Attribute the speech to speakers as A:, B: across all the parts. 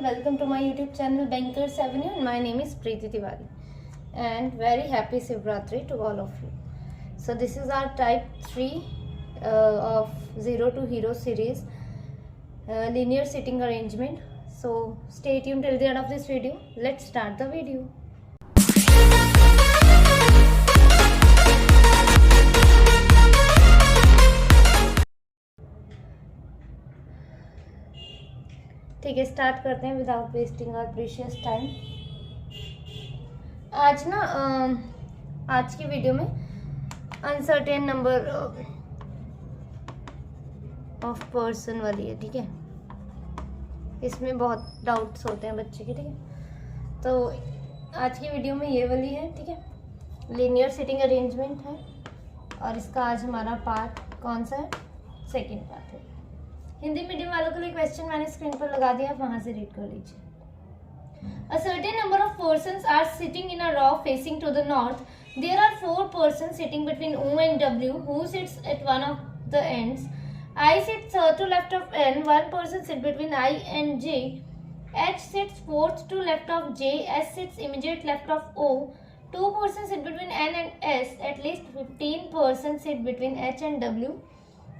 A: welcome to my YouTube channel Bankers Avenue, and my name is Preeti Tiwari. And very happy Shivratri to all of you. So this is our type 3 of Zero to Hero series, linear sitting arrangement. So stay tuned till the end of this video. Let's start the video. ठीक है, start करते हैं without wasting our precious time. आज की video में uncertain number of person वाली है। ठीक है, इसमें बहुत डाउट्स होते हैं बच्चे के। ठीक है, तो आज की वीडियो में ये वाली है। ठीक है, लीनियर सिटिंग अरेंजमेंट है और इसका आज हमारा पार्ट कौन सा है? सेकेंड पार्ट है। हिंदी मीडियम वालों के लिए क्वेश्चन मैंने स्क्रीन पर लगा दिया, आप वहां से रीड कर लीजिए। A certain number of persons are sitting in a row facing to the north. There are 4 persons sitting between O and W, who sits at one of the ends. I sits to left of N. One person sits between I and J. H sits fourth to left of J. S sits immediate left of O. 2 persons sit between N and S. At least 15 persons sit between H and W.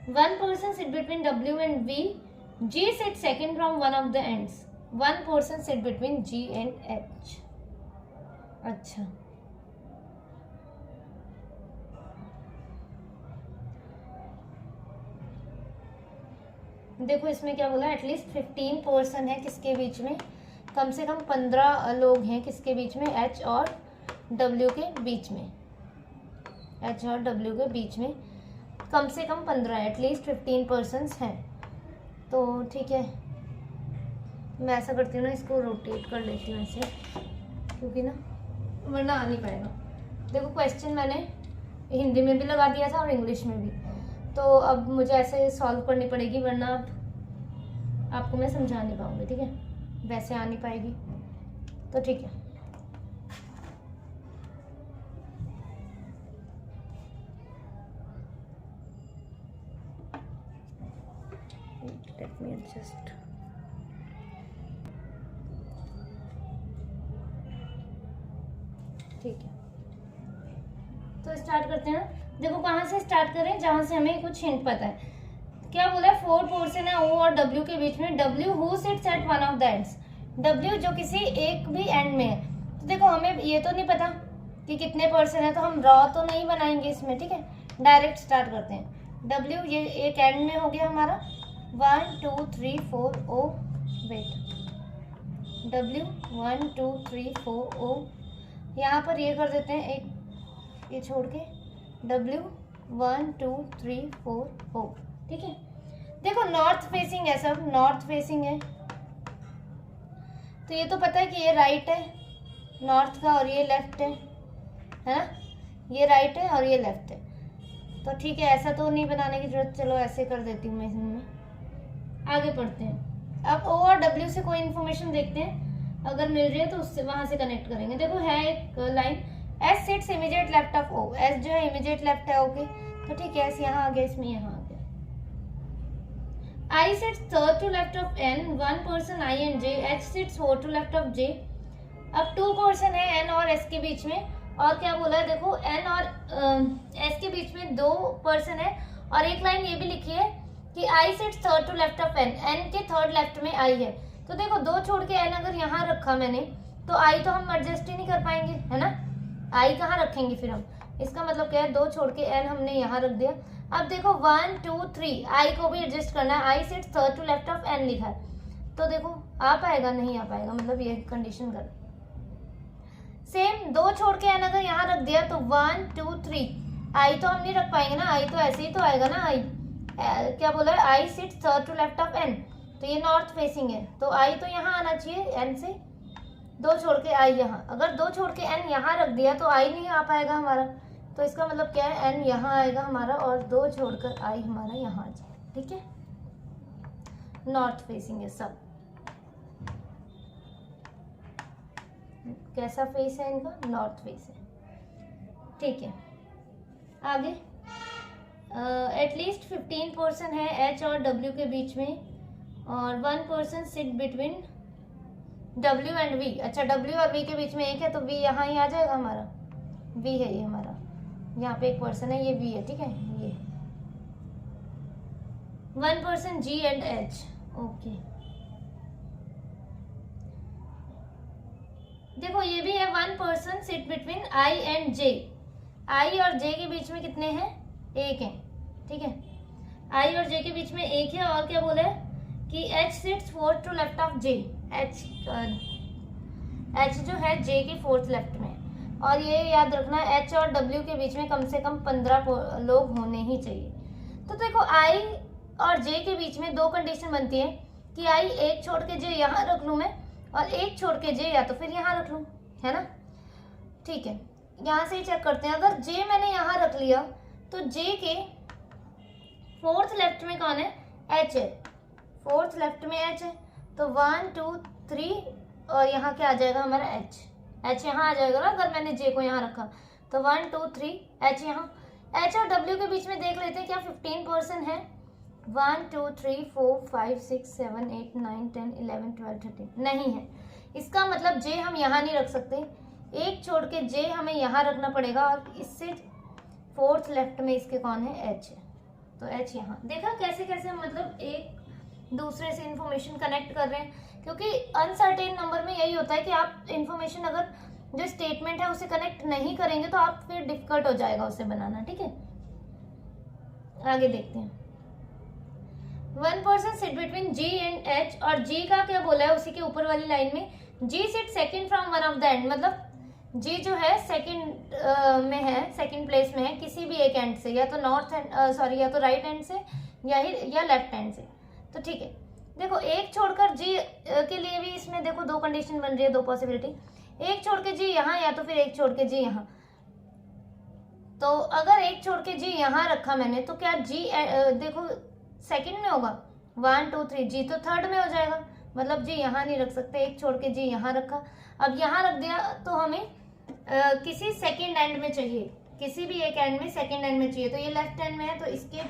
A: 1 person sit between W and V. G sits second from one of the ends. 1 person sit between G and H. अच्छा, देखो इसमें क्या बोला? At least 15 person है किसके बीच में? कम से कम 15 लोग हैं किसके बीच में? H और W के बीच में। H और W के बीच में कम से कम 15, एटलीस्ट 15 पर्सन्स हैं। तो ठीक है, मैं ऐसा करती हूँ ना, इसको रोटेट कर लेती हूँ ऐसे, क्योंकि ना वरना आ नहीं पाएगा। देखो क्वेश्चन मैंने हिंदी में भी लगा दिया था और इंग्लिश में भी, तो अब मुझे ऐसे सॉल्व करनी पड़ेगी, वरना आपको मैं समझा नहीं पाऊँगी। ठीक है, वैसे आ नहीं पाएगी। तो ठीक है, let me adjust. ठीक है, तो स्टार्ट करते हैं ना। देखो कहाँ से स्टार्ट करें? जहां से हमें कुछ हिंट पता है। क्या बोला है? 4 पर्सन है O और W के बीच में। W who sits at one of the ends. W जो किसी एक भी एंड में है। तो देखो हमें ये तो नहीं पता कि कितने पर्सन है, तो हम रॉ तो नहीं बनाएंगे इसमें। ठीक है, डायरेक्ट स्टार्ट करते हैं। W ये एक एंड में हो गया हमारा। 1 2 3 4 O, वेट, W 1 2 3 4 O। यहाँ पर ये कर देते हैं, एक ये छोड़ के W 1 2 3 4 O। ठीक है, देखो नॉर्थ फेसिंग है, सब नॉर्थ फेसिंग है, तो ये तो पता है कि ये राइट है नॉर्थ का और ये लेफ्ट है ना? ये राइट है और ये लेफ्ट है। तो ठीक है, ऐसा तो नहीं बनाने की जरूरत, चलो ऐसे कर देती हूँ मैं इसमें। आगे पढ़ते हैं। अब O और W से कोई इन्फॉर्मेशन देखते हैं, अगर मिल रही है तो उससे वहां से कनेक्ट करेंगे। देखो है एक line, S sits immediate left of O। S जो है इमीडिएट लेफ्ट है ओके, तो ठीक है, S यहाँ आ गया, इसमें यहाँ आ गया। I sits third to left of N। 1 person I and J। H sits fourth to left of J। अब 2 पर्सन है N और S के बीच में, और क्या बोला है? देखो N और S के बीच में 2 पर्सन है, और एक लाइन ये भी लिखी है कि I sits third to left of N। N के थर्ड लेफ्ट में I है। तो देखो 2 छोड़ के N अगर यहाँ रखा मैंने, तो I तो हम एडजस्ट ही नहीं कर पाएंगे, है ना? I कहाँ रखेंगे फिर हम? इसका मतलब क्या है? 2 छोड़ के N हमने यहाँ रख दिया। अब देखो 1 2 3 I को भी एडजस्ट करना है। I sits third to left of N लिखा है, तो देखो आ पाएगा? नहीं आ पाएगा, मतलब ये कंडीशन कर। सेम 2 छोड़ के N अगर यहाँ रख दिया तो 1 2 3 I तो हम नहीं रख पाएंगे ना, I तो ऐसे ही तो आएगा ना। I क्या बोला है? I sits third to left of N, तो ये नॉर्थ फेसिंग है, तो I तो यहाँ आना चाहिए N से। 2 छोड़ के I यहाँ, अगर 2 छोड़ के N यहाँ रख दिया तो I नहीं आ पाएगा हमारा, तो इसका मतलब क्या है? N यहाँ आएगा हमारा, और 2 छोड़कर I हमारा यहाँ आ जाएगा। ठीक है, नॉर्थ फेसिंग है सब। कैसा फेस है इनका? नॉर्थ फेस है। ठीक है, आगे एटलीस्ट 15 पर्सन है H और W के बीच में, और 1 person sit between W and V। अच्छा W और V के बीच में एक है तो V यहाँ ही आ जाएगा हमारा, V है ये हमारा, यहाँ पे एक पर्सन है, ये V है, ठीक है। ये 1 person G and H, okay. देखो ये भी है 1 person sit between I and J। I और J के बीच में कितने हैं, एक है, ठीक है। I और J के बीच में एक है, और क्या बोले कि H sits fourth to left of J। H जो है J के फोर्थ लेफ्ट में, और ये याद रखना H और W के बीच में कम से कम 15 लोग होने ही चाहिए। तो देखो I और J के बीच में दो कंडीशन बनती है कि I एक छोड़ के J यहाँ रख लूँ मैं, और एक छोड़ के J या तो फिर यहाँ रख लूँ, है ना, ठीक है। यहाँ से ही चेक करते हैं, अगर J मैंने यहाँ रख लिया तो J के फोर्थ लेफ्ट में कौन है, H है, फोर्थ लेफ्ट में H है, तो 1 2 3 और यहाँ क्या आ जाएगा हमारा H यहाँ आ जाएगा ना, अगर मैंने J को यहाँ रखा तो 1 2 3 H यहाँ। H और W के बीच में देख लेते हैं क्या 15 पर्सन है, 1 2 3 4 5 6 7 8 9 10 11 12 13 नहीं है। इसका मतलब J हम यहाँ नहीं रख सकते, एक छोड़ के J हमें यहाँ रखना पड़ेगा, और इससे फोर्थ लेफ्ट में इसके कौन है, H है, तो H यहाँ। देखा कैसे कैसे हम मतलब एक दूसरे से इंफॉर्मेशन कनेक्ट कर रहे हैं, क्योंकि अनसर्टेन नंबर में यही होता है कि आप इंफॉर्मेशन अगर जो स्टेटमेंट है उसे कनेक्ट नहीं करेंगे तो आप फिर डिफिकल्ट हो जाएगा उसे बनाना, ठीक है। आगे देखते हैं। 1 person sit between G and H, और G का क्या बोला है उसी के ऊपर वाली लाइन में, G sit second from one of the end, मतलब G जो है सेकंड में है, सेकंड प्लेस में है किसी भी एक एंड से, या तो नॉर्थ एंड या तो राइट एंड से या लेफ्ट एंड से, तो ठीक है। देखो एक छोड़कर G के लिए भी इसमें देखो दो कंडीशन बन रही है, दो पॉसिबिलिटी, एक छोड़ के G यहाँ या तो फिर एक छोड़ के G यहाँ। तो अगर एक छोड़ के G यहाँ रखा मैंने तो क्या G देखो सेकंड में होगा, 1 2 3 G तो थर्ड में हो जाएगा, मतलब G यहाँ नहीं रख सकते, एक छोड़ के G यहाँ रखा। अब यहाँ रख दिया तो हमें किसी सेकंड एंड में चाहिए, किसी भी एक एंड में सेकंड एंड में चाहिए, तो ये लेफ्ट एंड में है तो इसके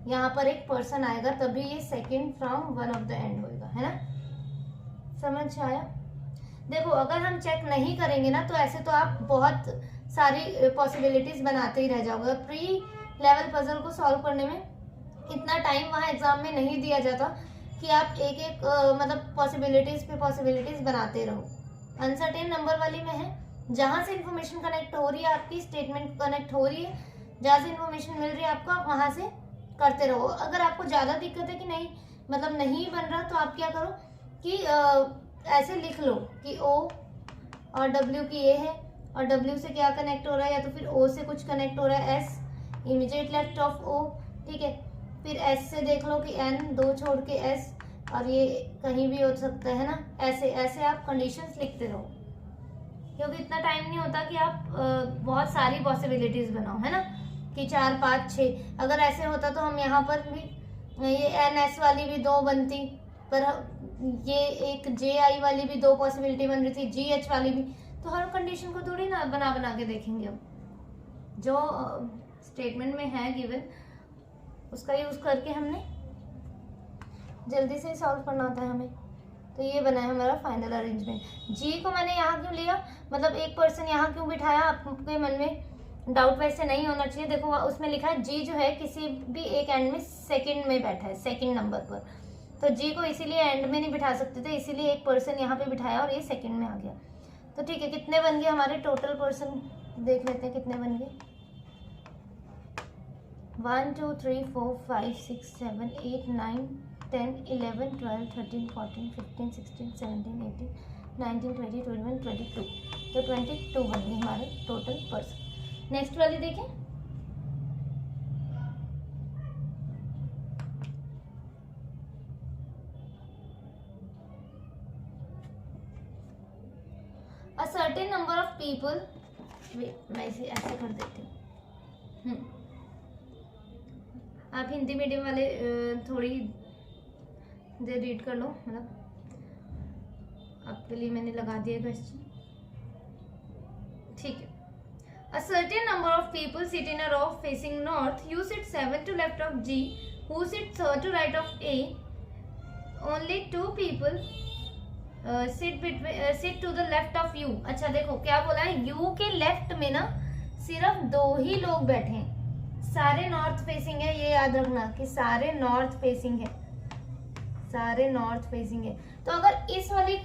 A: यहाँ पर एक पर्सन आएगा, तभी ये second from one of the and होगा, है ना, समझ आया। देखो अगर हम चेक नहीं करेंगे ना तो ऐसे तो आप बहुत सारी पॉसिबिलिटीज बनाते ही रह जाओगे। प्री लेवल पजल को सॉल्व करने में इतना टाइम वहाँ एग्जाम में नहीं दिया जाता कि आप एक एक मतलब पॉसिबिलिटीज पे पॉसिबिलिटीज बनाते रहो। अनसर्टेन नंबर वाली में है, जहाँ से इंफॉर्मेशन कनेक्ट हो रही है, आपकी स्टेटमेंट कनेक्ट हो रही है, जहाँ से इंफॉर्मेशन मिल रही है आपको, आप वहाँ से करते रहो। अगर आपको ज़्यादा दिक्कत है कि नहीं मतलब नहीं बन रहा, तो आप क्या करो कि ऐसे लिख लो कि O और W की A है, और W से क्या कनेक्ट हो रहा है, या तो फिर O से कुछ कनेक्ट हो रहा है, S immediate left of O, ठीक है। फिर S से देख लो कि N, दो छोड़ के S, और ये कहीं भी हो सकता है ना, ऐसे ऐसे आप कंडीशंस लिखते रहो, क्योंकि इतना टाइम नहीं होता कि आप बहुत सारी पॉसिबिलिटीज बनाओ, है ना, कि 4 5 6। अगर ऐसे होता तो हम यहाँ पर भी ये NS वाली भी दो बनती, पर ये एक JI वाली भी दो पॉसिबिलिटी बन रही थी, GH वाली भी, तो हर कंडीशन को थोड़ी ना बना के देखेंगे हम, जो स्टेटमेंट में है गिवन उसका यूज करके हमने जल्दी से सॉल्व करना होता है हमें। तो ये बना है हमारा फाइनल अरेंजमेंट। G को मैंने यहाँ क्यों लिया, मतलब एक पर्सन यहाँ क्यों बिठाया, आपके मन में डाउट वैसे नहीं होना चाहिए। देखो उसमें लिखा है G जो है किसी भी एक एंड में सेकंड में बैठा है, सेकंड नंबर पर, तो G को इसीलिए एंड में नहीं बिठा सकते थे, इसीलिए एक पर्सन यहाँ पे बिठाया और ये सेकंड में आ गया। तो ठीक है, कितने बन गए हमारे टोटल पर्सन, देख लेते हैं कितने बन गए। 1 2 3 4 5 6 7 8 9 10 11 12 13 14 15 16 17 18 19 20 21 22, तो 22 बन गए हमारे टोटल पर्सन। नेक्स्ट वाली देखें, a certain number of people, मैं इसे ऐसे कर देती हूँ, आप हिंदी मीडियम वाले थोड़ी देर रीड कर लो, मतलब आपके लिए मैंने लगा दिया क्वेश्चन, ठीक है। A certain number of people sit in a row facing north. You sit 7 to left of G. Who sits 3rd to right of A? Only 2 people sit to the left of U. अच्छा देखो क्या बोला है, you के left में ना सिर्फ 2 ही लोग बैठे हैं, सारे नॉर्थ फेसिंग है, ये याद रखना कि सारे नॉर्थ फेसिंग है, सारे नॉर्थ फेसिंग है। तो अगर इस वाली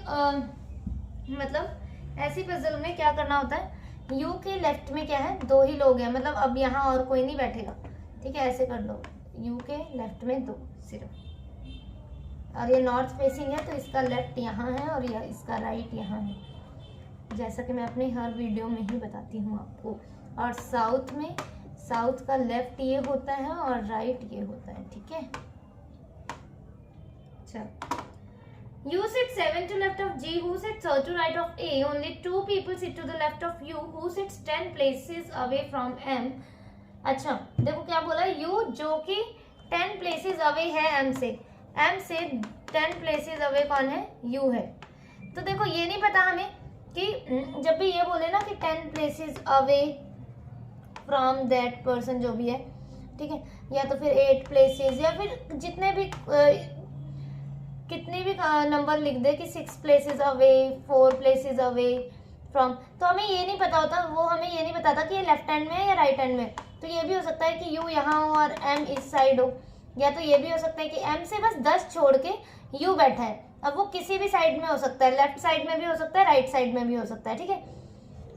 A: मतलब ऐसी पजल में क्या करना होता है, यू के लेफ्ट में क्या है, 2 ही लोग हैं, मतलब अब यहाँ और कोई नहीं बैठेगा, ठीक है, ऐसे कर लो, यू के लेफ्ट में 2 सिर्फ, और ये नॉर्थ फेसिंग है तो इसका लेफ्ट यहाँ है और इसका राइट यहाँ है, जैसा कि मैं अपने हर वीडियो में ही बताती हूँ आपको। और साउथ में, साउथ का लेफ्ट ये होता है और राइट ये होता है, ठीक है। चलो, U sits 7 to left of G, who sits 3rd to right of A. Only 2 people sit to the left of U, who sits 10 places away from M. अच्छा देखो क्या बोला, U जो कि 10 places away है M से 10 places away कौन है, U है। तो देखो ये नहीं पता हमें कि जब भी ये बोले ना कि 10 places away from that person, जो भी है, ठीक है, या तो फिर 8 places या फिर जितने भी कितने भी नंबर लिख दे कि 6 places away, 4 places away from, तो हमें ये नहीं पता होता, वो हमें ये नहीं बताता कि ये लेफ्ट हैंड में है या राइट हैंड में। तो ये भी हो सकता है कि यू यहाँ हो और एम इस साइड हो, या तो ये भी हो सकता है कि एम से बस 10 छोड़ के यू बैठा है। अब वो किसी भी साइड में हो सकता है, लेफ्ट साइड में भी हो सकता है, राइट साइड में भी हो सकता है, ठीक है,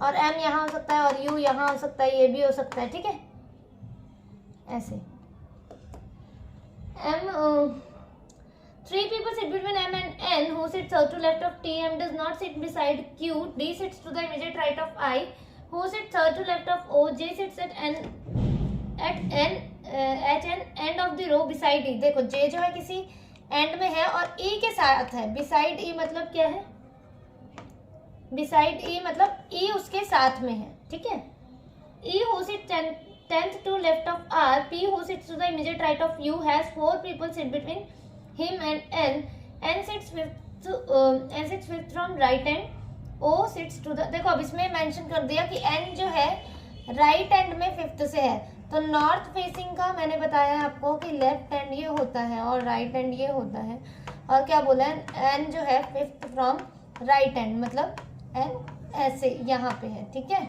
A: और एम यहाँ हो सकता है और यू यहाँ हो सकता है, ये भी हो सकता है, ठीक है, ऐसे। M 3 people sit between M and N, who sits 3rd to left of T. M does not sit beside Q. D sits to the immediate right of I, who sits 3rd to left of O. J sits at an end of the row beside E. देखो J जो है किसी and में है और E के साथ है, beside E मतलब क्या है, beside E मतलब E उसके साथ में है, ठीक है। E who sits 10th to left of R. P who sits to the immediate right of U has 4 people sit between him and N sits fifth from right hand, O sits to the, देखो अब इसमें mention कर दिया कि N जो है right hand में 5th से है, तो नॉर्थ फेसिंग का मैंने बताया आपको कि लेफ्ट हैंड ये होता है और राइट हैंड ये होता है, और क्या बोला है, N जो है 5th फ्रॉम राइट हैंड, मतलब N ऐसे यहाँ पे है, ठीक है।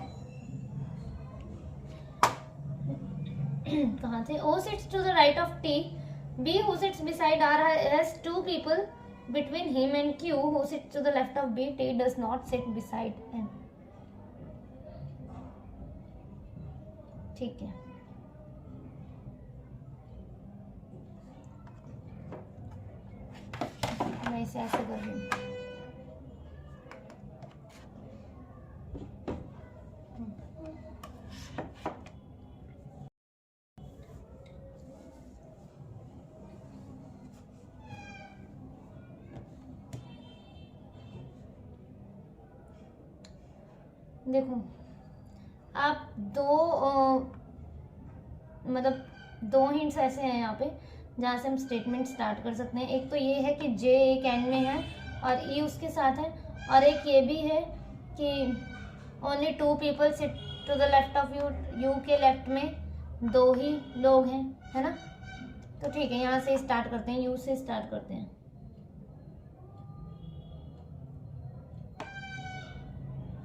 A: कहाँ थे, O sits to the right of T. B who sits beside R has 2 people between him and Q, who sits to the left of B. T does not sit beside N, ठीक है। मैं इसे ऐसे कर रही हूँ, देखो आप मतलब 2 हिंट्स ऐसे हैं यहाँ पे जहाँ से हम स्टेटमेंट स्टार्ट कर सकते हैं। एक तो ये है कि जे एक एंड में है और ई उसके साथ है, और एक ये भी है कि only 2 people sit to the left of U, U के लेफ्ट में 2 ही लोग हैं, है ना। तो ठीक है, यहाँ से स्टार्ट करते हैं, यू से स्टार्ट करते हैं,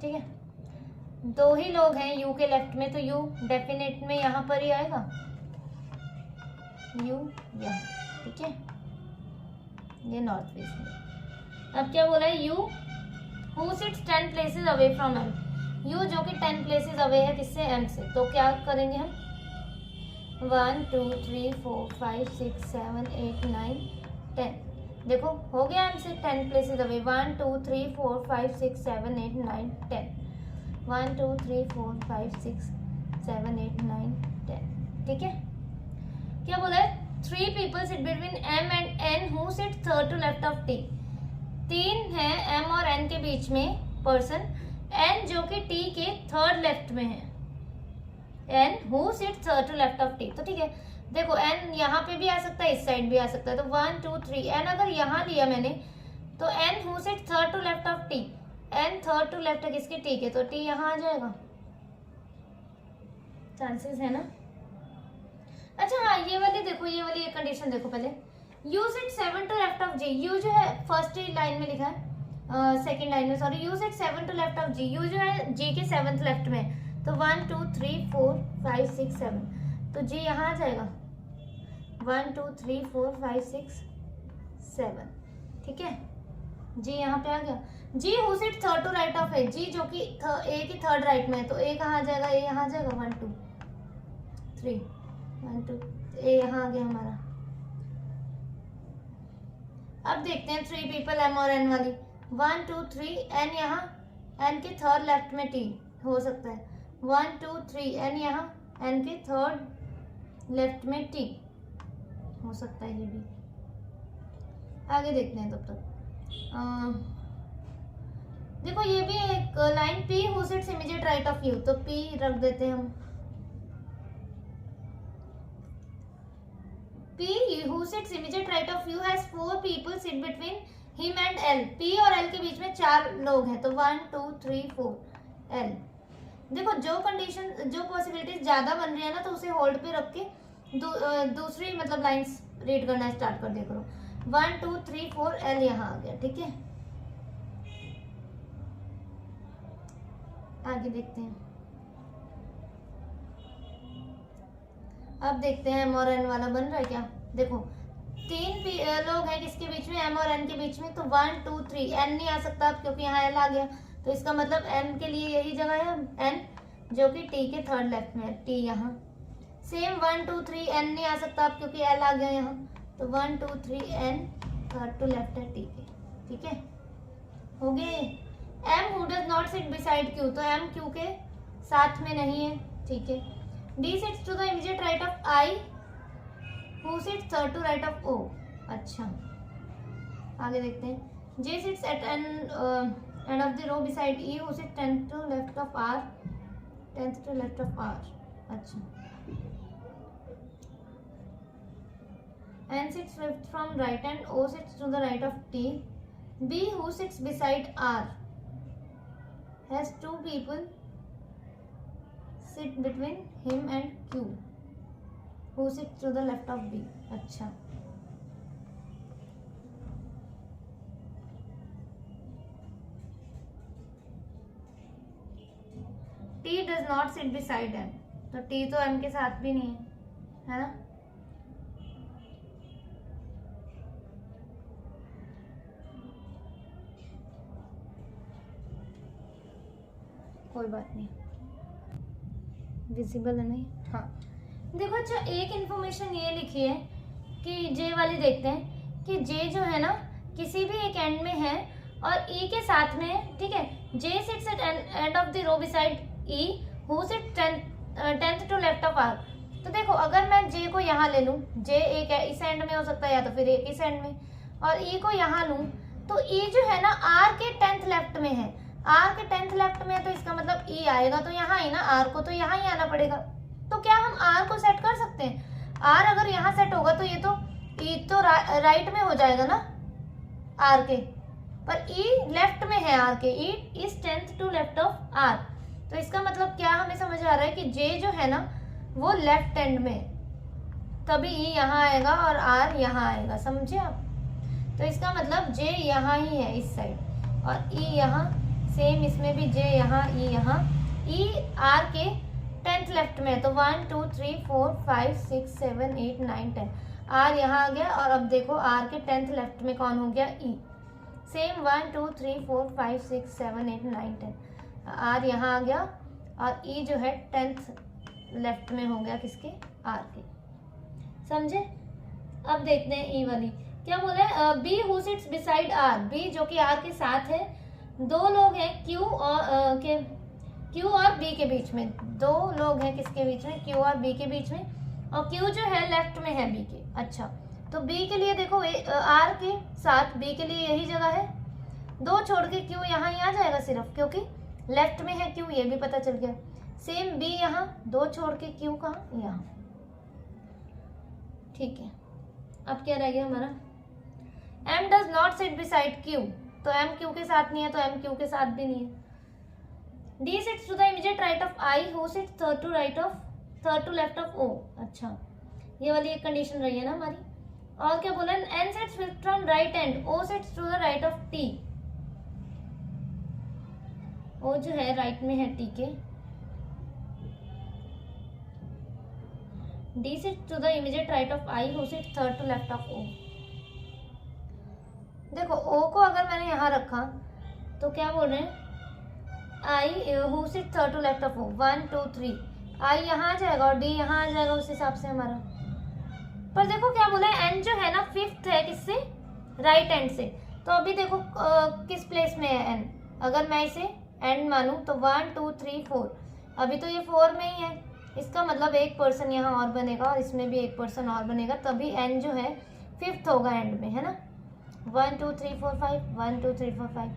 A: ठीक है। 2 ही लोग हैं यू के लेफ्ट में, तो यू डेफिनेट में यहाँ पर ही आएगा, यू यहाँ, ठीक है, ये नॉर्थ फेस में। अब क्या बोला है, U who sits 10 places away from M, U जो कि 10 places अवे है किससे, एम से, तो क्या करेंगे हम, 1 2 3 4 5 6 7 8 9 10, देखो हो गया एम से 10 places अवे, 1 2 3 4 5 6 7 8 9 10, 1 2 3 4 5 6 7 8 9 10, ठीक है। क्या बोला है, 3 people sit between M and N who sit 3rd to left of T. 3 है M और N के बीच में पर्सन, N जो कि T के 3rd लेफ्ट में है, N who sits 3rd to left of T, तो ठीक है। देखो N यहाँ पे भी आ सकता है, इस साइड भी आ सकता है, तो 1 2 3 N अगर यहाँ लिया मैंने तो N who sits 3rd to left of T, N 3rd to left है किसके, T के, तो T यहाँ आ जाएगा, चांसेस है ना। अच्छा हाँ, ये वाली देखो, ये वाली एक कंडीशन देखो पहले, U sits 7 to left of G, U जो है फर्स्ट लाइन में लिखा है, सेकेंड लाइन में, sorry, U sit 7 to left of G, U जो है जी के 7th लेफ्ट में, तो 1 2 3 4 5 6 7, तो जी यहाँ आ जाएगा 1 2 3 4 5 6 7, ठीक है, जी यहाँ पे आ गया। G who sit third to right of A, G जो कि ए की थर्ड राइट में है, तो ए कहाँ आ जाएगा, ए यहाँ आ जाएगा 1 2 3 1 2, ए यहाँ आ गया हमारा। अब देखते हैं 3 पीपल एम और एन वाली, 1 2 3 एन यहाँ, एन के थर्ड लेफ्ट में टी हो सकता है, 1 2 3 एन यहाँ, एन के थर्ड लेफ्ट में टी हो सकता है, ये भी आगे देखते हैं। तब तक देखो ये भी एक line, P who sits immediate right of you, तो पी रख देते हैं हम, P who sits immediate right of you has 4 people sit between him and L, P और एल के बीच में 4 लोग हैं, तो 1 2 3 4 एल। देखो जो कंडीशन, जो पॉसिबिलिटीज ज्यादा बन रही है ना, तो उसे होल्ड पे रख के दूसरी मतलब लाइंस रीड करना स्टार्ट कर दिया करो। 1 2 3 4 एल यहाँ आ गया, ठीक है, आगे देखते हैं। अब देखते हैं एम और एन वाला बन रहा है क्या। देखो 3 लोग हैं किसके बीच में, एम और एन के बीच में, तो 1 2 3 एन नहीं आ सकता अब क्योंकि यहाँ एल आ गया, तो इसका मतलब एन के लिए यही जगह है, एन जो कि टी के थर्ड लेफ्ट में है, टी यहाँ। सेम 1 2 3 एन नहीं आ सकता अब क्योंकि एल आ गया यहाँ, तो 1 2 3 एन थर्ड टू लेफ्ट है टी के, ठीक है, हो गया ये। M who does not sit beside Q, तो एम क्यू के साथ में नहीं है, ठीक है। D sits to the immediate right of I who sits third to right of O, अच्छा आगे देखते हैं। J sits at end of the row beside E who sits 10th to left of R, 10th to left of are, अच्छा। N sits left from right and O sits to the right of T. B who sits beside R has 2 people sit between him and Q who sits to the left of B, अच्छा। T does not sit beside M, तो T तो M के साथ भी नहीं है ना, कोई बात नहीं, विजिबल है नहीं, हाँ। देखो अच्छा एक इन्फॉर्मेशन ये लिखी है कि जे वाली देखते हैं कि जे जो है ना किसी भी एक एंड में है और ई के साथ में है, ठीक है। J sits at end of the row beside E who sits 10th to left of R, तो देखो अगर मैं जे को यहाँ ले लूँ, जे एक इस एंड में हो सकता है या तो फिर एक इस एंड में, और ई को यहाँ लूँ, तो ई जो है ना आर के 10th लेफ्ट में है, आर के 10th लेफ्ट में है, तो इसका मतलब ई आएगा तो यहाँ ही ना, आर को तो यहाँ ही आना पड़ेगा। तो क्या हम आर को सेट कर सकते हैं, आर अगर यहाँ सेट होगा तो ये तो ई तो राइट में हो जाएगा ना आर के, पर ई लेफ्ट में है R K, E is 10th to left of R, तो इसका मतलब क्या हमें समझ आ रहा है कि जे जो है ना वो लेफ्ट एंड में, तभी ई यहाँ आएगा और आर यहाँ आएगा, समझे आप। तो इसका मतलब जे यहाँ ही है इस साइड और ई यहाँ, सेम इसमें भी जे यहाँ, ई आर के 10th लेफ्ट में, तो 1 2 3 4 5 6 7 8 9 10, आर यहाँ आ गया। और अब देखो आर के 10th लेफ्ट में कौन हो गया, ई। सेम 1 2 3 4 5 6 7 8 9 10, आर यहाँ आ गया और ई जो है 10th लेफ्ट में हो गया किसके, आर के, समझे। अब देखते हैं ई वाली क्या बोला है, B who sits beside R, B जो कि आर के साथ है, 2 लोग हैं क्यू और बी के बीच में, 2 लोग हैं किसके बीच में, क्यू और बी के बीच में, और क्यू जो है लेफ्ट में है बी के, अच्छा। तो बी के लिए देखो आर के साथ बी के लिए यही जगह है, 2 छोड़ के क्यू यहाँ ही आ जाएगा सिर्फ, क्योंकि लेफ्ट में है क्यू, ये भी पता चल गया। सेम बी यहाँ, 2 छोड़ के क्यू कहाँ, यहाँ, ठीक है। अब क्या रह गया हमारा, M does not sit beside Q, तो एम क्यू के साथ नहीं है, तो एम क्यू के साथ भी नहीं है। D sits to the immediate right of I who sits third to left of O, अच्छा ये वाली एक कंडीशन रही है ना हमारी। और क्या बोला, N sits from right end, O sits to the right of T, O जो है राइट में है टी के, D sit to the immediate right of I, who sit third to left of O. देखो ओ को अगर मैंने यहाँ रखा तो क्या बोल रहे हैं, I who sit third to left of O, 1 2 3, I यहाँ आ जाएगा और डी यहाँ आ जाएगा उस हिसाब से हमारा। पर देखो क्या बोला है, एन जो है ना फिफ्थ है किससे, राइट एंड से। तो अभी देखो किस प्लेस में है एन, अगर मैं इसे एंड मानूं तो 1 2 3 4, अभी तो ये 4 में ही है, इसका मतलब एक पर्सन यहाँ और बनेगा और इसमें भी एक पर्सन और बनेगा, तभी एन जो है फिफ्थ होगा एंड में, है ना। 1 2 3 4 5, 1 2 3 4 5।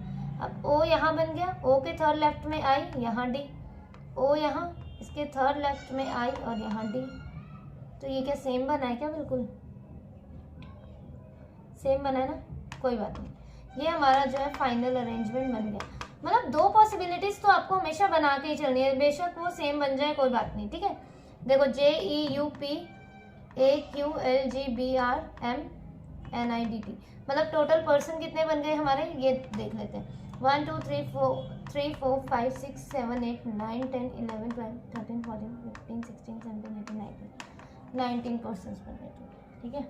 A: अब ओ यहाँ बन गया, ओ के थर्ड लेफ्ट में आई, यहाँ डी, ओ यहाँ इसके थर्ड लेफ्ट में आई और यहाँ डी। तो ये क्या सेम बना है क्या, बिल्कुल सेम बना है ना, कोई बात नहीं। ये हमारा जो है फाइनल अरेंजमेंट बन गया। मतलब दो पॉसिबिलिटीज तो आपको हमेशा बना के ही चलनी है, बेशक वो सेम बन जाए कोई बात नहीं, ठीक है। देखो JEUP AQLGBRM NIDT, मतलब टोटल पर्सन कितने बन गए हमारे, ये देख लेते हैं। 1 2 3 4 5 6 7 8 9 10 11 12 13 14 15 16 17 18 19 पर्सन बन गए, ठीक है।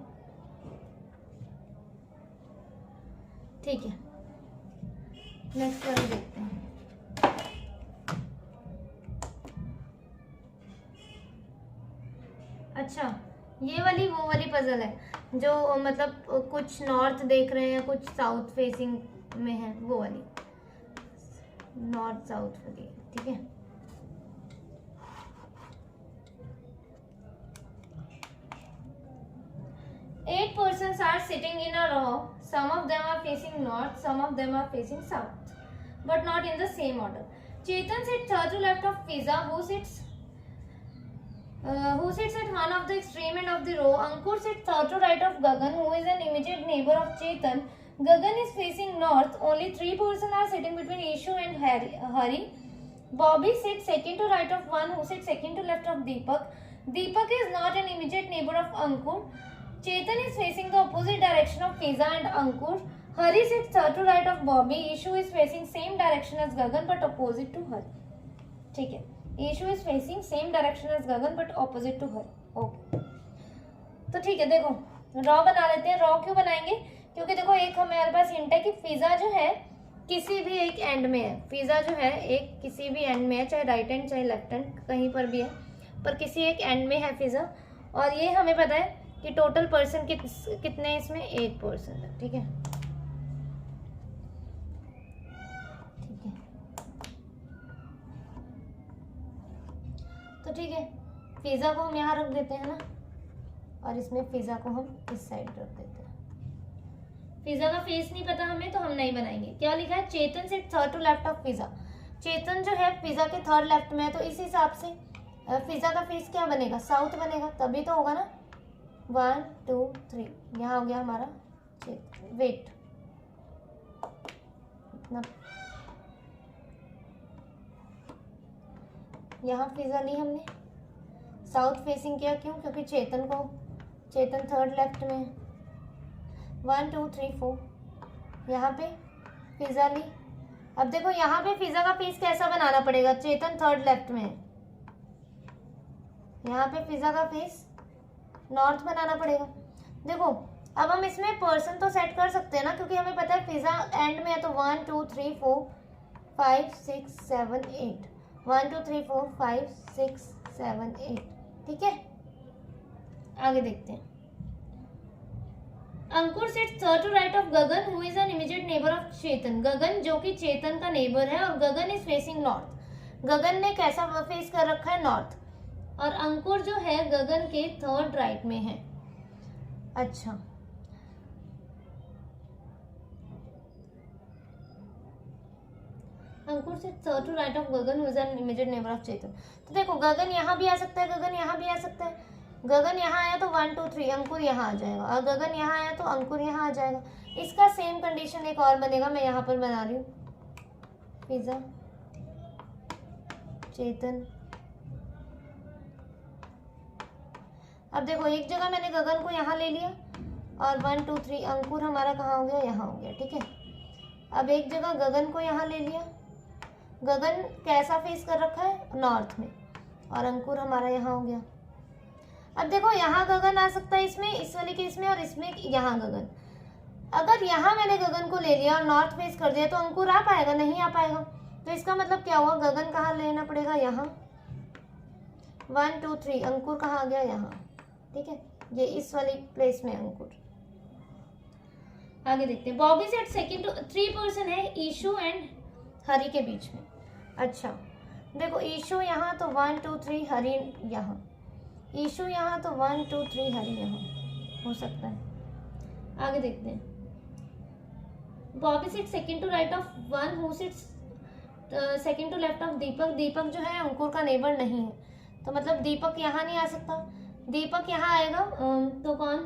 A: ठीक है, नेक्स्ट वाली देखते हैं। अच्छा, ये वाली वो वाली पजल है जो मतलब कुछ नॉर्थ देख रहे हैं कुछ साउथ फेसिंग में है, वो वाली नॉर्थ साउथ वाली, ठीक है। Eight persons are sitting in a row. Some of them are facing north, some of them are facing south, but not in the same order. Chetan sits third to left of Fiza, who sits at one of the extreme end of the row. Ankur sits third to right of Gagan, who is an immediate neighbor of Chetan. Gagan is facing north. Only 3 persons are sitting between Ishu and Hari. Bobby sits second to right of one, who sits second to left of Deepak. Deepak is not an immediate neighbor of Ankur. Chetan is facing the opposite direction of Fiza and Ankur. Hari sits third to right of Bobby. Ishu is facing same direction as Gagan but opposite to Hari. ठीक है, Ishu is facing same direction as Gagan but opposite to Hari. Okay, तो ठीक है। देखो raw बना लेते हैं। Raw क्यों बनाएंगे, क्योंकि देखो एक हमारे पास हिंट है कि फिजा जो है किसी भी एक एंड में है। फिजा जो है एक किसी भी एंड में है, चाहे राइट हैंड चाहे लेफ्ट हैंड कहीं पर भी है, पर किसी एक एंड में है फिजा। और ये हमें पता है कि टोटल पर्सन कितने इसमें, 8 पर्सन है, ठीक है। ठीक है, तो ठीक है, फिजा को हम यहाँ रख देते हैं ना, और इसमें फिजा को हम इस साइड रख देते हैं। फिजा का फेस नहीं पता हमें तो हम नहीं बनाएंगे। क्या लिखा है, Chetan sit third to left of Fiza. Chetan जो है फिजा के थर्ड लेफ्ट में है, तो इस हिसाब से फिजा का फेस क्या बनेगा, साउथ बनेगा, तभी तो होगा ना। 1 2 3, यहाँ हो गया हमारा वेट इतना, यहाँ फिजा ली हमने, साउथ फेसिंग किया, क्यों, क्योंकि चेतन थर्ड लेफ्ट में है। 1 2 3 4, यहाँ पे फिजा ली। अब देखो यहाँ पे फिजा का फेस कैसा बनाना पड़ेगा, चेतन थर्ड लेफ्ट में है, यहाँ पे फिजा का फेस नॉर्थ बनाना पड़ेगा। देखो अब हम इसमें पर्सन तो सेट कर सकते हैं ना, क्योंकि हमें पता है फिजा एंड में है, तो 1 2 3 4 5 6 7 8, 1 2 3 4 5 6 7 8, ठीक है। आगे देखते हैं। Ankur sits third to right of Gagan, who is an immediate neighbour of Chetan. Gagan जो कि चेतन का नेबर है, और Gagan is facing north. Gagan ने कैसा फेस कर रखा है, नॉर्थ, और अंकुर जो है गगन के थर्ड राइट में है। अच्छा, अंकुर से third to right of Gagan who is an immediate neighbour of Chetan. तो देखो गगन यहाँ भी आ सकता है, गगन यहाँ भी आ सकता है। गगन यहाँ आया तो 1 2 3 अंकुर यहाँ आ जाएगा, और गगन यहाँ आया तो अंकुर यहाँ आ जाएगा। इसका सेम कंडीशन एक और बनेगा, मैं यहाँ पर बना रही हूँ, फिजा चेतन। अब देखो एक जगह मैंने गगन को यहाँ ले लिया, और 1 2 3 अंकुर हमारा कहाँ हो गया, यहाँ हो गया, ठीक है। अब एक जगह गगन को यहाँ ले लिया, गगन कैसा फेस कर रखा है, नॉर्थ में, और अंकुर हमारा यहाँ हो गया। अब देखो यहाँ गगन आ सकता है इसमें, इस वाले केस में, और इसमें यहाँ गगन। अगर यहाँ मैंने गगन को ले लिया और नॉर्थ फेस कर दिया तो अंकुर आ पाएगा, नहीं आ पाएगा। तो इसका मतलब क्या हुआ, गगन कहाँ लेना पड़ेगा, यहाँ 1 2 3, अंकुर कहाँ आ गया, यहाँ। ठीक है, ये इस वाली प्लेस में अंकुर। आगे देखते हैं, बॉबी सेट सेकंड 3 पर्सन है ईशू एंड हरी के बीच में। अच्छा देखो, ईशू यहाँ तो 1 2 3, हरी यहाँ, ईशू यहाँ तो 1 2 3, हरी यहाँ हो सकता है। आगे देखते हैं, Bobby sit second to right of one who sits second to left of Deepak. Deepak जो है अंकुर का नेबर नहीं है, तो मतलब दीपक यहाँ नहीं आ सकता, दीपक यहाँ आएगा। तो कौन,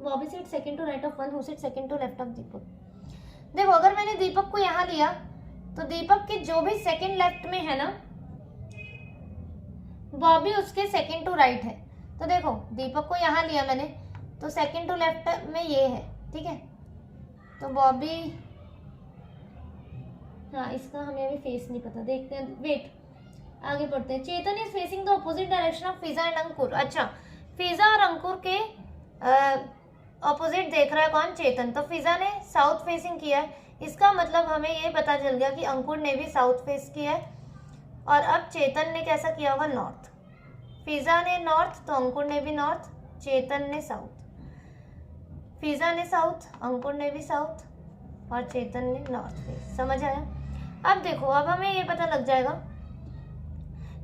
A: Bobby sit second to right of one who sits second to left of Deepak. देखो अगर मैंने दीपक को यहाँ लिया तो दीपक के जो भी सेकंड लेफ्ट में है ना, बॉबी उसके सेकंड टू राइट है। तो देखो दीपक को यहाँ लिया मैंने, तो सेकंड टू लेफ्ट में ये है। ठीक है, तो बॉबी, हाँ इसका हमें अभी फेस नहीं पता, देखते हैं, वेट आगे बढ़ते हैं। Chetan is facing the opposite direction of Fiza and Ankur. अच्छा, फिजा और अंकुर के ऑपोजिट देख रहा है कौन, चेतन। तो फिजा ने साउथ फेसिंग किया है, इसका मतलब हमें ये पता चल गया कि अंकुर ने भी साउथ फेस किया है, और अब चेतन ने कैसा किया होगा, नॉर्थ। फिजा ने नॉर्थ तो अंकुर ने भी नॉर्थ, चेतन ने साउथ। फिजा ने साउथ, अंकुर ने भी साउथ, और चेतन ने नॉर्थ फेस। समझ आया। अब देखो, अब हमें ये पता लग जाएगा,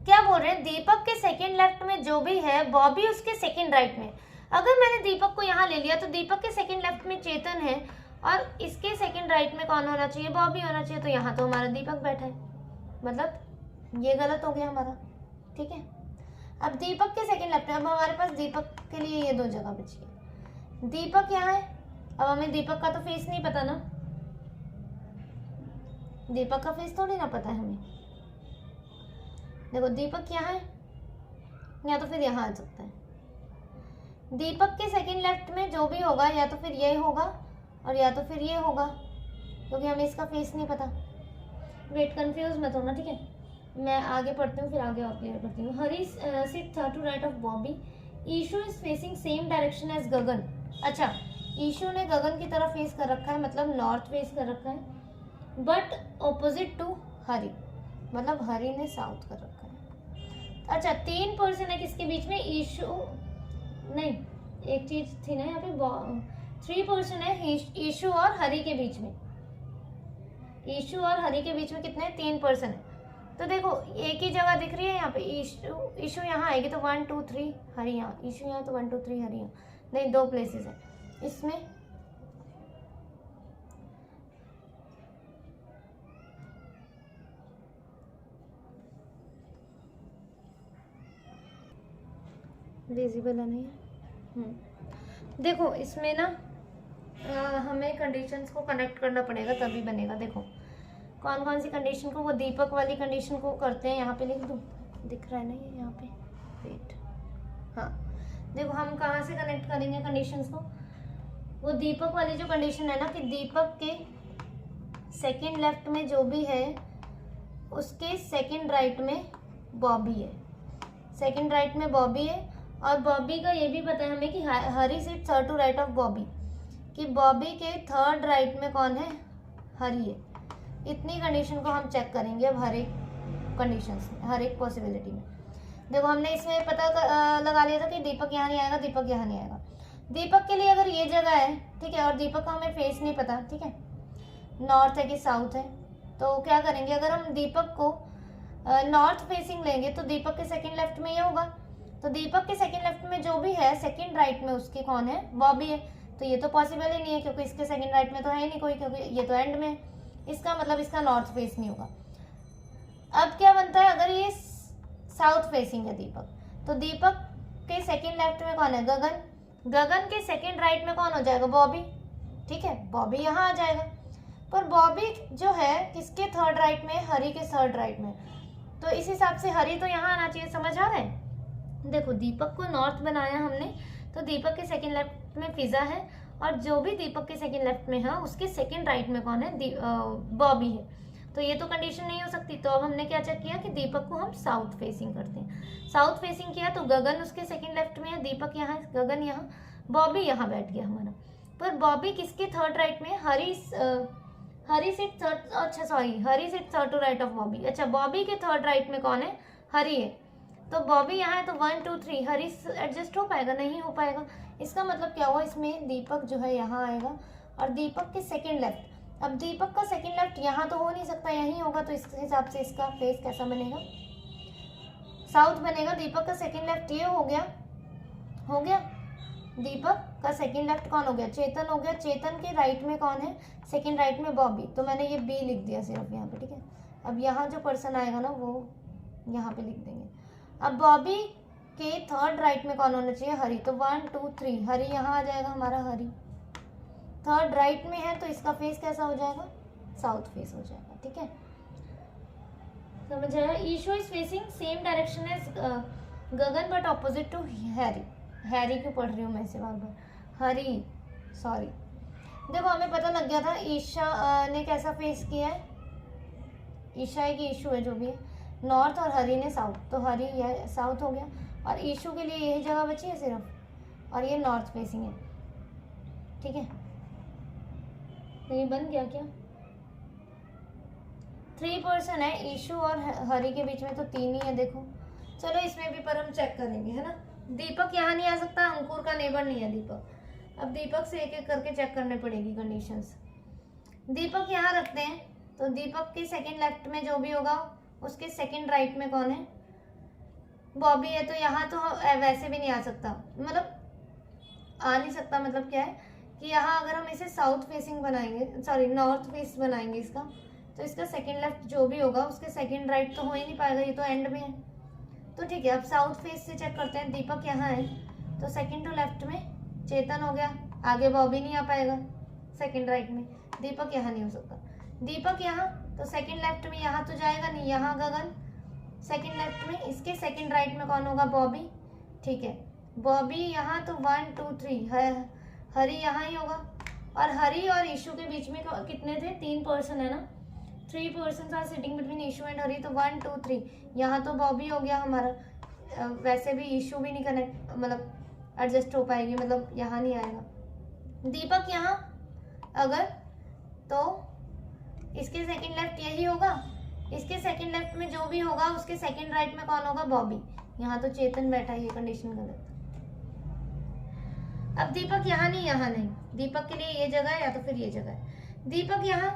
A: क्या बोल रहे हैं, दीपक के सेकंड लेफ्ट में जो भी है, बॉबी उसके सेकंड राइट में। अगर मैंने दीपक को यहाँ ले लिया तो दीपक के सेकंड लेफ्ट में चेतन है, और इसके सेकंड राइट में कौन होना चाहिए, बॉबी होना चाहिए। तो यहाँ तो हमारा दीपक बैठा है, मतलब ये गलत हो गया हमारा। ठीक है, अब दीपक के सेकंड लेफ्ट में, अब हमारे पास दीपक के लिए ये 2 जगह बची है। दीपक यहाँ है, अब हमें दीपक का तो फेस नहीं पता ना, दीपक का फेस थोड़ी ना पता है हमें। देखो दीपक यहाँ है, या तो फिर यहाँ आ सकता है। दीपक के सेकंड लेफ्ट में जो भी होगा, या तो फिर ये होगा और या तो फिर ये होगा, क्योंकि हमें इसका फेस नहीं पता। वेट, कंफ्यूज मत होना। ठीक है, मैं आगे पढ़ती हूँ, फिर आगे और क्लियर करती हूँ। Hari sit third to right of Bobby. Ishu is facing same direction as Gagan. अच्छा, ईशू ने गगन की तरफ फेस कर रखा है, मतलब नॉर्थ फेस कर रखा है, बट ऑपोजिट टू हरी, मतलब हरी ने साउथ कर रखा है। अच्छा, 3 पर्सन है किसके बीच में, ईशू नहीं, एक चीज थी ना यहाँ पे, 3 पर्सन है ईशू और हरी के बीच में। ईशू और हरी के बीच में कितने, 3 पर्सन है। तो देखो एक ही जगह दिख रही है यहाँ पे, ईशू यहाँ आएगी तो 1 2 3 हरी यहाँ, ईशू यहाँ तो 1 2 3 हरी यहाँ, नहीं 2 प्लेसेस है इसमें। विजिबल है नहीं, देखो इसमें ना हमें कंडीशंस को कनेक्ट करना पड़ेगा तभी बनेगा। देखो कौन कौन सी कंडीशन को, वो दीपक वाली कंडीशन को करते हैं, यहाँ पे लिख दूँ, दिख रहा है ना ये यहाँ पे, वेट, हाँ देखो हम कहाँ से कनेक्ट करेंगे कंडीशंस को, वो दीपक वाली जो कंडीशन है ना, कि दीपक के सेकंड लेफ्ट में जो भी है उसके सेकंड राइट में बॉबी है, सेकंड राइट में बॉबी है, और बॉबी का ये भी पता है हमें कि Hari sit third to right of Bobby, कि बॉबी के थर्ड राइट में कौन है, हरी है। इतनी कंडीशन को हम चेक करेंगे अब हर एक कंडीशंस में, हर एक पॉसिबिलिटी में। देखो हमने इसमें पता लगा लिया था कि दीपक यहाँ नहीं आएगा, दीपक यहाँ नहीं आएगा। दीपक के लिए अगर ये जगह है, ठीक है, और दीपक का हमें फेस नहीं पता, ठीक है, नॉर्थ है कि साउथ है, तो क्या करेंगे, अगर हम दीपक को नॉर्थ फेसिंग लेंगे तो दीपक के सेकंड लेफ्ट में ये होगा, तो दीपक के सेकंड लेफ्ट में जो भी है सेकंड राइट में उसके कौन है, बॉबी है। तो ये तो पॉसिबल ही नहीं है, क्योंकि इसके सेकंड राइट में तो है ही नहीं कोई, क्योंकि ये तो एंड में है, इसका मतलब इसका नॉर्थ फेस नहीं होगा। अब क्या बनता है, अगर ये साउथ फेसिंग है दीपक, तो दीपक के सेकंड लेफ्ट में कौन है, गगन, गगन के सेकंड राइट में कौन हो जाएगा, बॉबी, ठीक है, बॉबी यहाँ आ जाएगा। पर बॉबी जो है किसके थर्ड राइट में, हरी के थर्ड राइट में, तो इस हिसाब से हरी तो यहाँ आना चाहिए। समझ आ रहा है। देखो दीपक को नॉर्थ बनाया हमने, तो दीपक के सेकंड लेफ्ट में फिजा है, और जो भी दीपक के सेकंड लेफ्ट में है उसके सेकंड राइट में कौन है, बॉबी है। तो ये तो कंडीशन नहीं हो सकती। तो अब हमने क्या चेक किया कि दीपक को हम साउथ फेसिंग करते हैं। साउथ फेसिंग किया तो गगन उसके सेकंड लेफ्ट में है, दीपक यहाँ है, गगन यहाँ, बॉबी यहाँ बैठ गया हमारा। पर बॉबी किसके थर्ड राइट में? हरी सिट थर्ड, अच्छा sorry, Hari sit third to right of Bobby. अच्छा, बॉबी के थर्ड राइट में कौन है? हरी है। तो बॉबी यहाँ है तो 1 2 3 हरी एडजस्ट हो पाएगा? नहीं हो पाएगा। इसका मतलब क्या हुआ, इसमें दीपक जो है यहाँ आएगा और दीपक के सेकंड लेफ्ट। अब दीपक का सेकंड लेफ्ट यहाँ तो हो नहीं सकता, यहीं होगा, तो इस हिसाब से इसका फेस कैसा बनेगा? साउथ बनेगा। दीपक का सेकंड लेफ्ट ये हो गया, हो गया। दीपक का सेकंड लेफ्ट कौन हो गया? चेतन हो गया। चेतन के राइट में कौन है? सेकंड राइट में बॉबी। तो मैंने ये बी लिख दिया सिर्फ यहाँ पे, ठीक है। अब यहाँ जो पर्सन आएगा ना वो यहाँ पे लिख देंगे। अब बॉबी के थर्ड राइट में कौन होना चाहिए? हरी। तो 1 2 3 हरी यहाँ आ जाएगा हमारा। हरी थर्ड राइट में है तो इसका फेस कैसा हो जाएगा? साउथ फेस हो जाएगा, ठीक है। समझ आया? Ishu is facing same direction as Gagan but opposite to Hari. Hari क्यों पढ़ रही हूँ मैं इसे बार बार? हरी, सॉरी। देखो हमें पता लग गया था ईशा ने कैसा फेस किया है। ईशा है कि ईशू है, जो भी है, नॉर्थ, और हरी ने साउथ। तो हरी यह साउथ हो गया और ईशू के लिए यही जगह बची है सिर्फ, और ये नॉर्थ फेसिंग है, ठीक है। तो ये बन गया क्या? 3 पर्सन है ईशू और हरी के बीच में, तो 3 ही है। देखो चलो इसमें भी पर हम चेक करेंगे, है ना। दीपक यहाँ नहीं आ सकता, अंकुर का नेबर नहीं है दीपक। अब दीपक से एक एक करके चेक करने पड़ेगी कंडीशंस। दीपक यहाँ रखते हैं तो दीपक के सेकंड लेफ्ट में जो भी होगा उसके सेकंड राइट में कौन है? बॉबी है। तो यहाँ तो वैसे भी नहीं आ सकता, मतलब आ नहीं सकता। मतलब क्या है कि यहाँ अगर हम इसे साउथ फेसिंग बनाएंगे, सॉरी नॉर्थ फेस बनाएंगे इसका, तो इसका सेकंड लेफ्ट जो भी होगा उसके सेकंड राइट तो हो ही नहीं पाएगा, ये तो एंड में है। तो ठीक है, अब साउथ फेस से चेक करते हैं। दीपक यहाँ है तो सेकंड टू लेफ्ट में चेतन हो गया, आगे बॉबी नहीं आ पाएगा सेकंड राइट में। दीपक यहाँ नहीं हो सकता। दीपक यहाँ तो सेकंड लेफ्ट में यहाँ तो जाएगा नहीं, यहाँ गगन सेकंड लेफ्ट में, इसके सेकंड राइट में कौन होगा? बॉबी, ठीक है। बॉबी यहाँ तो 1 2 3 हरी यहाँ ही होगा। और हरी और ईशू के बीच में कितने थे? 3 पर्सन है ना। 3 person are sitting between Ishu and Hari. तो 1 2 3 यहाँ तो बॉबी हो गया हमारा। वैसे भी ईशू भी नहीं कनेक्ट, मतलब एडजस्ट हो पाएगी, मतलब यहाँ नहीं आएगा। दीपक यहाँ अगर, तो इसके सेकंड लेफ्ट यही होगा, इसके सेकंड लेफ्ट में जो भी होगा उसके सेकंड राइट में कौन होगा? बॉबी। यहाँ तो चेतन बैठा है, ये कंडीशन गलत। अब दीपक यहाँ नहीं, यहाँ नहीं, दीपक के लिए ये जगह है या तो फिर ये जगह है। दीपक यहाँ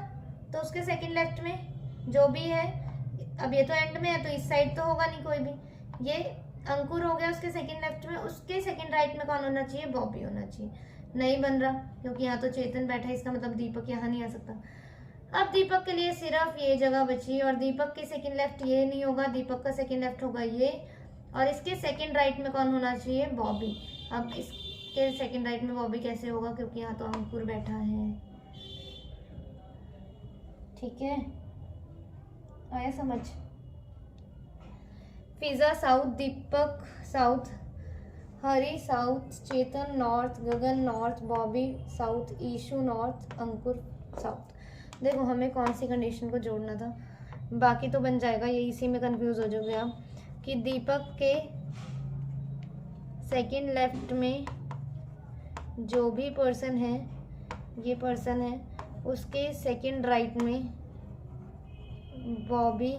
A: तो उसके सेकंड लेफ्ट में जो भी है, अब ये तो एंड में है तो इस साइड तो होगा नहीं कोई भी। ये अंकुर हो गया उसके सेकंड लेफ्ट में, उसके सेकंड राइट में कौन होना चाहिए? बॉबी होना चाहिए। नहीं बन रहा क्योंकि यहाँ तो चेतन बैठा है, इसका मतलब दीपक यहाँ नहीं आ सकता। अब दीपक के लिए सिर्फ ये जगह बची और दीपक के सेकंड लेफ्ट ये नहीं होगा, दीपक का सेकंड लेफ्ट होगा ये, और इसके सेकंड राइट में कौन होना चाहिए? बॉबी। अब इसके सेकंड राइट में बॉबी कैसे होगा, क्योंकि यहाँ तो अंकुर बैठा है, ठीक है। आया समझ? फिजा साउथ, दीपक साउथ, हरी साउथ, चेतन नॉर्थ, गगन नॉर्थ, बॉबी साउथ, ईशू नॉर्थ, अंकुर साउथ। देखो हमें कौन सी कंडीशन को जोड़ना था, बाकी तो बन जाएगा। ये इसी में कंफ्यूज हो जाओगे आप कि दीपक के सेकंड लेफ्ट में जो भी पर्सन है, ये पर्सन है, उसके सेकंड राइट में बॉबी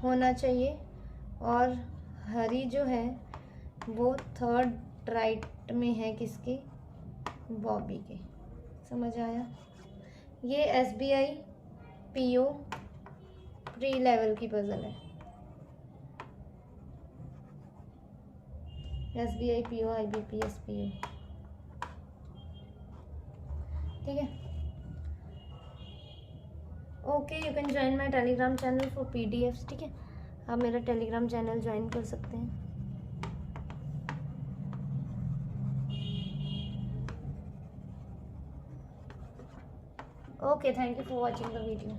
A: होना चाहिए, और हरी जो है वो थर्ड राइट में है किसके? बॉबी के। समझ आया? ये SBI PO प्री लेवल की पजल है। SBI PO IBPS PO, ठीक है। Okay, you can join my Telegram channel for PDFs, ठीक है। आप मेरा टेलीग्राम चैनल ज्वाइन कर सकते हैं। Okay, thank you for watching the video.